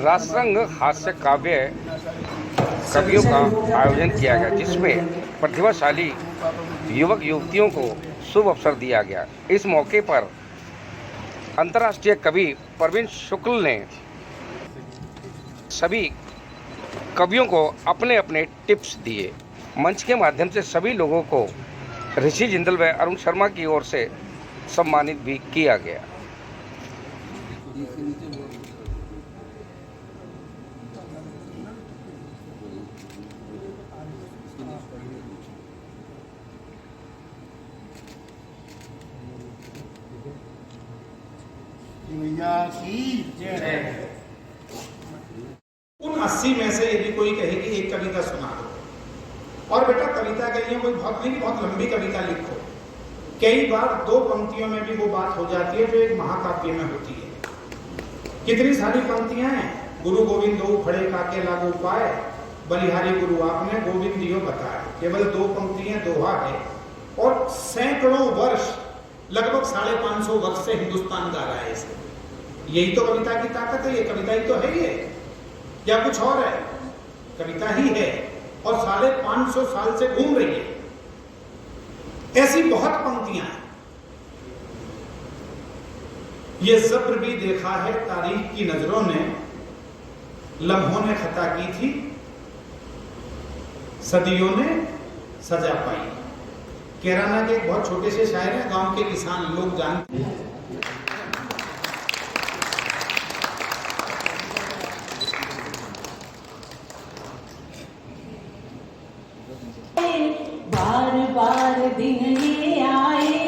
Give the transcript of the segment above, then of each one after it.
रासरंग हास्य काव्य कवियों का आयोजन किया गया, जिसमें प्रतिभाशाली युवक युवतियों को शुभ अवसर दिया गया। इस मौके पर अंतर्राष्ट्रीय कवि प्रवीण शुक्ल ने सभी कवियों को अपने अपने टिप्स दिए। मंच के माध्यम से सभी लोगों को ऋषि जिंदल व अरुण शर्मा की ओर से सम्मानित भी किया गया। उन 80 में से यदि कोई कहे कि एक कविता सुना दो, और बेटा कविता के लिए कोई बहुत नहीं, बहुत लंबी कविता लिखो, कई बार 2 पंक्तियों में भी वो बात हो जाती है जो एक महाकाव्य में होती है। कितनी सारी पंक्तियां हैं। गुरु गोविंद दो खड़े काके लागू पाए, बलिहारी गुरु आपने गोविंद दियो बताए। केवल 2 पंक्तियां, दोहा है, और सैकड़ों वर्ष, लगभग 550 वर्ष से हिंदुस्तान गा रहा है इसे। यही तो कविता की ताकत है। ये कविता ही तो है, ये क्या कुछ और है? कविता ही है, और 550 साल से घूम रही है। ऐसी बहुत पंक्तियां हैं। ये जब्र भी देखा है तारीख की नजरों ने, लम्हों ने खता की थी, सदियों ने सजा पाई। कैराना के एक बहुत छोटे से शायर हैं, गांव के किसान लोग जानते हैं। बार बार दिन ये आए,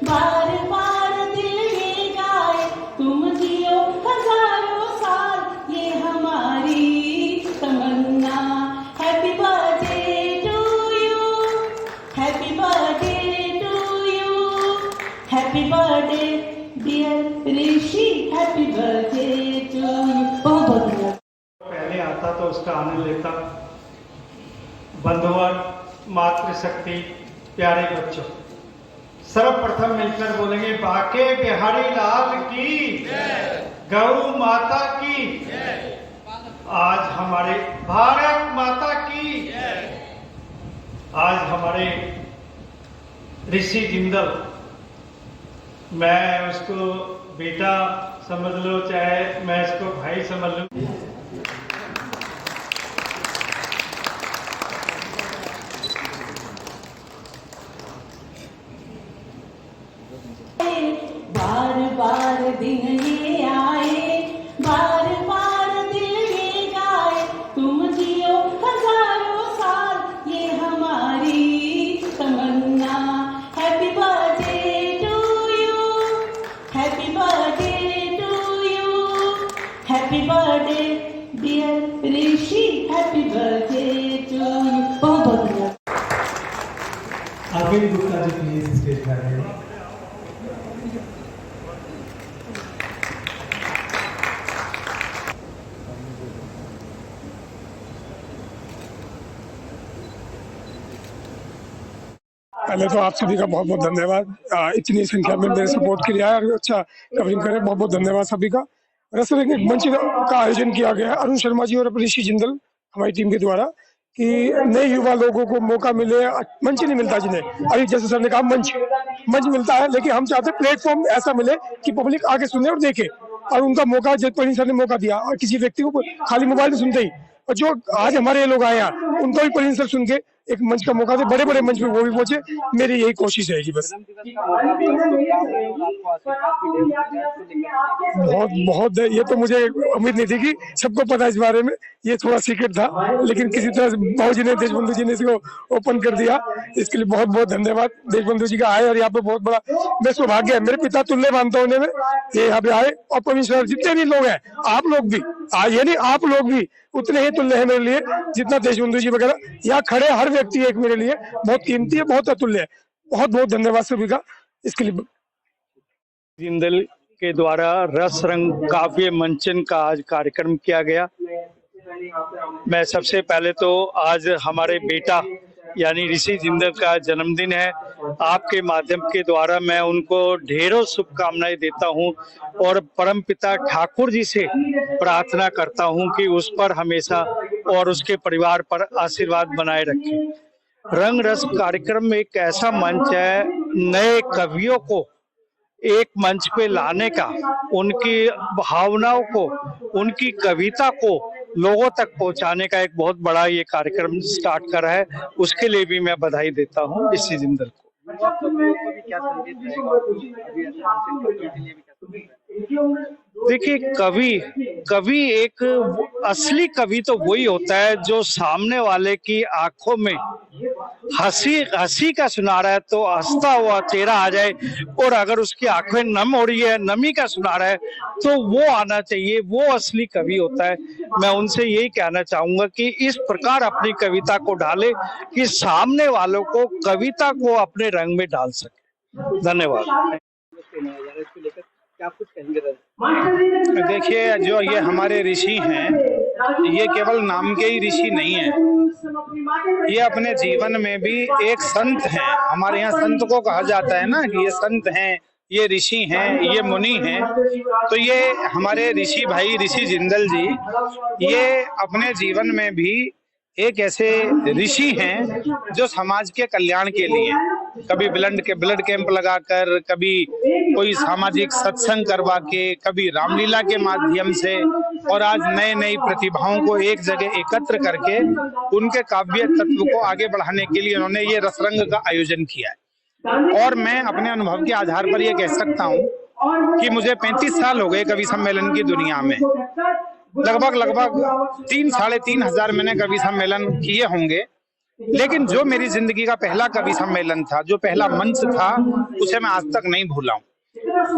बार बार दिल ये गाए, तुम जियो हजारों साल, ये हमारी तमन्ना। Happy birthday to you, happy birthday to you, happy birthday dear Rishi, happy birthday to you. बहुत बहुत धन्यवाद। पहले आता तो उसका आनंद लेता। बंधुवर, मातृशक्ति, प्यारे बच्चों, सर्वप्रथम मिलकर बोलेंगे बाके बिहारी लाल की, गौ माता की, आज हमारे भारत माता की। आज हमारे ऋषि जिंदल, मैं उसको बेटा समझ लो चाहे मैं इसको भाई समझ लूं, बार बार दिन ये आए, बार बार दिल ये गाए, तुम जियो हजारों साल, ये हमारी तमन्ना। Happy birthday to you, happy birthday to you, happy birthday dear Rishi, happy birthday to you. बहुत बहुत धन्यवाद। आगे गुप्ता जी प्लीज स्टेज पर आइए। पहले तो आप सभी का बहुत बहुत धन्यवाद, इतनी संख्या में मेरे सपोर्ट के लिए आया और अच्छा कवरिंग करे। बहुत बहुत धन्यवाद सभी का। रसरंग एक मंच का आयोजन किया गया है अरुण शर्मा जी और ऋषि जिंदल हमारी टीम के द्वारा, कि नए युवा लोगों को मौका मिले। मंच नहीं मिलता जिन्हें, अभी जैसे सर ने कहा मंच मिलता है, लेकिन हम चाहते प्लेटफॉर्म ऐसा मिले कि पब्लिक आगे सुने और देखे, और उनका मौका जब प्रवीण सर ने मौका दिया, और किसी व्यक्ति को खाली मोबाइल में सुनते ही, और जो आज हमारे ये लोग आए हैं उनको भी प्रवीण सर सुन के एक मंच का मौका दे, बड़े बड़े मंच पे वो भी पहुंचे। मेरी यही कोशिश रहेगी बस। बहुत ये तो मुझे उम्मीद नहीं थी कि सबको पता इस बारे में, ये थोड़ा सीक्रेट था, लेकिन किसी तरह बाबूजी ने, देशबंधु जी ने इसको ओपन कर दिया। इसके लिए बहुत बहुत धन्यवाद देशबंधु जी का आए, और यहाँ पे बहुत बड़ा मैं सौभाग्य है, मेरे पिता तुल्य मानता हूँ उन्हें, ये यहाँ पे आए। और प्रवीण सर जितने भी लोग हैं, आप लोग भी, ये नहीं आप लोग भी उतने ही तुल्य है मेरे लिए, जितना देशबंधु जी वगैरह यहाँ खड़े हर व्यक्ति एक मेरे लिए बहुत कीमती है, बहुत अतुल्य है। बहुत बहुत धन्यवाद सभी का इसके लिए। जिंदल के द्वारा रस रंग काव्य मंचन का आज कार्यक्रम किया गया। मैं सबसे पहले तो आज हमारे बेटा यानी ऋषि जिंदल का जन्मदिन है, आपके माध्यम के द्वारा मैं उनको ढेरों शुभकामनाएं देता हूं और परमपिता ठाकुर जी से प्रार्थना करता हूं कि उस पर हमेशा और उसके परिवार पर आशीर्वाद बनाए रखें। रंग रस कार्यक्रम एक ऐसा मंच है, नए कवियों को एक मंच पे लाने का, उनकी भावनाओं को, उनकी कविता को लोगों तक पहुंचाने का एक बहुत बड़ा ये कार्यक्रम स्टार्ट करा है। उसके लिए भी मैं बधाई देता हूं ऋषि जिंदल को। देखिए, कवि एक असली कवि तो वही होता है जो सामने वाले की आंखों में हंसी का सुना रहा है तो हंसता हुआ चेहरा आ जाए, और अगर उसकी आंखें नम हो रही है, नमी का सुना रहा है तो वो आना चाहिए, वो असली कवि होता है। मैं उनसे यही कहना चाहूंगा कि इस प्रकार अपनी कविता को डाले कि सामने वालों को कविता को अपने रंग में डाल सके। धन्यवाद। देखिए, जो ये हमारे ऋषि हैं, ये केवल नाम के ही ऋषि नहीं है, ये अपने जीवन में भी एक संत हैं। हमारे यहाँ संत को कहा जाता है ना कि ये संत हैं, ये ऋषि हैं, ये मुनि हैं। तो ये हमारे ऋषि भाई ऋषि जिंदल जी, ये अपने जीवन में भी एक ऐसे ऋषि हैं जो समाज के कल्याण के लिए, कभी ब्लड कैंप लगाकर, कभी कोई सामाजिक सत्संग करवा के, कभी रामलीला के माध्यम से, और आज नए नई प्रतिभाओं को एक जगह एकत्र करके उनके काव्य तत्व को आगे बढ़ाने के लिए उन्होंने ये रसरंग का आयोजन किया है। और मैं अपने अनुभव के आधार पर ये कह सकता हूँ कि मुझे 35 साल हो गए कवि सम्मेलन की दुनिया में। लगभग 3-3.5 हजार मैंने कवि सम्मेलन किए होंगे, लेकिन जो मेरी जिंदगी का पहला कवि सम्मेलन था, जो पहला मंच था, उसे मैं आज तक नहीं भूला हूँ।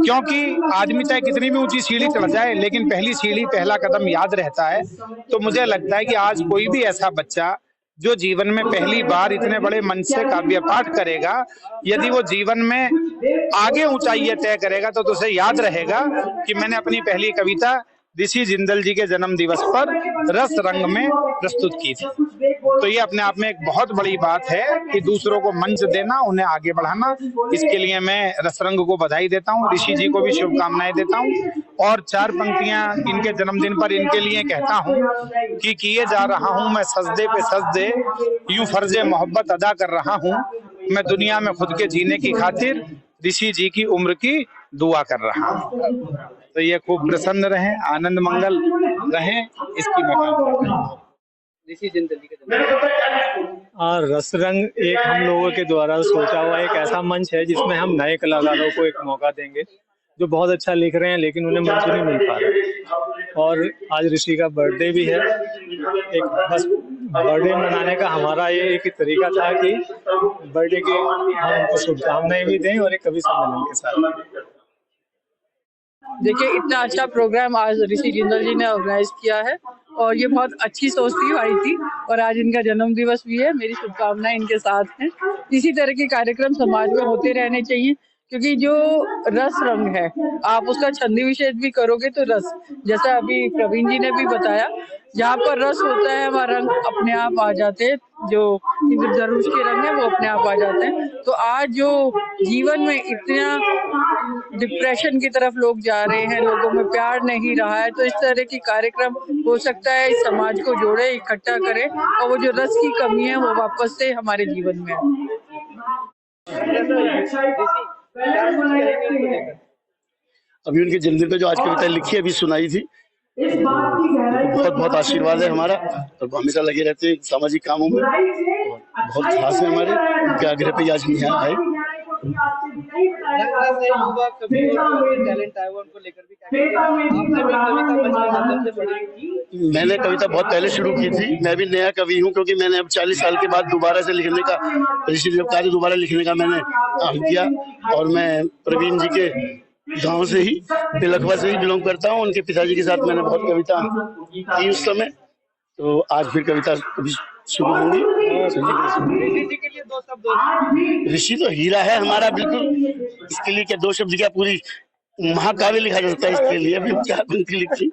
क्योंकि आदमी चाहे कितनी भी ऊंची सीढ़ी चढ़ जाए, लेकिन पहली सीढ़ी, पहला कदम याद रहता है। तो मुझे लगता है कि आज कोई भी ऐसा बच्चा जो जीवन में पहली बार इतने बड़े मंच से काव्य पाठ करेगा, यदि वो जीवन में आगे ऊंचाई तय करेगा तो उसे याद रहेगा कि मैंने अपनी पहली कविता ऋषि जिंदल जी के जन्म दिवस पर रस रंग में प्रस्तुत की थी। तो ये अपने आप में एक बहुत बड़ी बात है कि दूसरों को मंच देना, उन्हें आगे बढ़ाना। इसके लिए मैं रसरंग को बधाई देता हूँ, ऋषि जी को भी शुभकामनाएं देता हूँ, और 4 पंक्तियां इनके जन्मदिन पर इनके लिए कहता हूँ कि किए जा रहा हूँ मैं सजदे पे सजदे, यूं फर्जे मोहब्बत अदा कर रहा हूँ मैं दुनिया में खुद के जीने की खातिर, ऋषि जी की उम्र की दुआ कर रहा हूँ। तो ये खूब प्रसन्न रहें, आनंद मंगल रहें, इसकी मैं कामना करता हूं। ऋषि जिंदल जी का रसरंग एक हम लोगों के द्वारा सोचा हुआ एक ऐसा मंच है जिसमें हम नए कलाकारों को एक मौका देंगे जो बहुत अच्छा लिख रहे हैं लेकिन उन्हें मंच नहीं मिल पा रहा। और आज ऋषि का बर्थडे भी है। एक बस बर्थडे मनाने का हमारा ये एक तरीका था कि बर्थडे की हम उनको शुभकामनाएं भी दें और एक कवि सम्मेलन के साथ। देखिए, इतना अच्छा प्रोग्राम आज ऋषि जिंदल जी ने ऑर्गेनाइज किया है और ये बहुत अच्छी सोच थी आई थी, और आज इनका जन्म दिवस भी है। मेरी शुभकामनाएं इनके साथ हैं। इसी तरह के कार्यक्रम समाज में होते रहने चाहिए, क्योंकि जो रस रंग है, आप उसका छंदी विशेष भी करोगे तो रस, जैसा अभी प्रवीण जी ने भी बताया, जहाँ पर रस होता है वहाँ रंग अपने आप आ जाते हैं, जो इंद्रधनुष के रंग है वो अपने आप आ जाते हैं। तो आज जो जीवन में इतना डिप्रेशन की तरफ लोग जा रहे हैं, लोगों में प्यार नहीं रहा है, तो इस तरह की कार्यक्रम हो सकता है इस समाज को जोड़े, इकट्ठा करे, और वो जो रस की कमी है वो वापस से हमारे जीवन में आए। अभी उनके जन्मदिन पे जो आज कविता लिखी अभी सुनाई थी, बहुत बहुत आशीर्वाद है हमारा, और हमेशा लगे रहते हैं सामाजिक कामों में, बहुत खास है हमारे। उनके आग्रह पे आज हम यहाँ आए। मैंने कविता बहुत पहले शुरू की थी, मैं भी नया कवि हूँ, क्योंकि मैंने अब 40 साल के बाद दोबारा से लिखने का, ऋषि देव कार्य दोबारा लिखने का मैंने काम किया। और मैं प्रवीण जी के गांव से ही, तिलकवा से ही बिलोंग करता हूँ। उनके पिताजी के साथ मैंने बहुत कविता की उस समय, तो आज फिर कविता शुरू होंगी। ऋषि तो हीरा है हमारा, बिल्कुल। इसके लिए क्या 2 शब्द, क्या पूरी महाकाव्य लिखा जा सकता है इसके लिए। अभी क्या पंक्ति लिखी।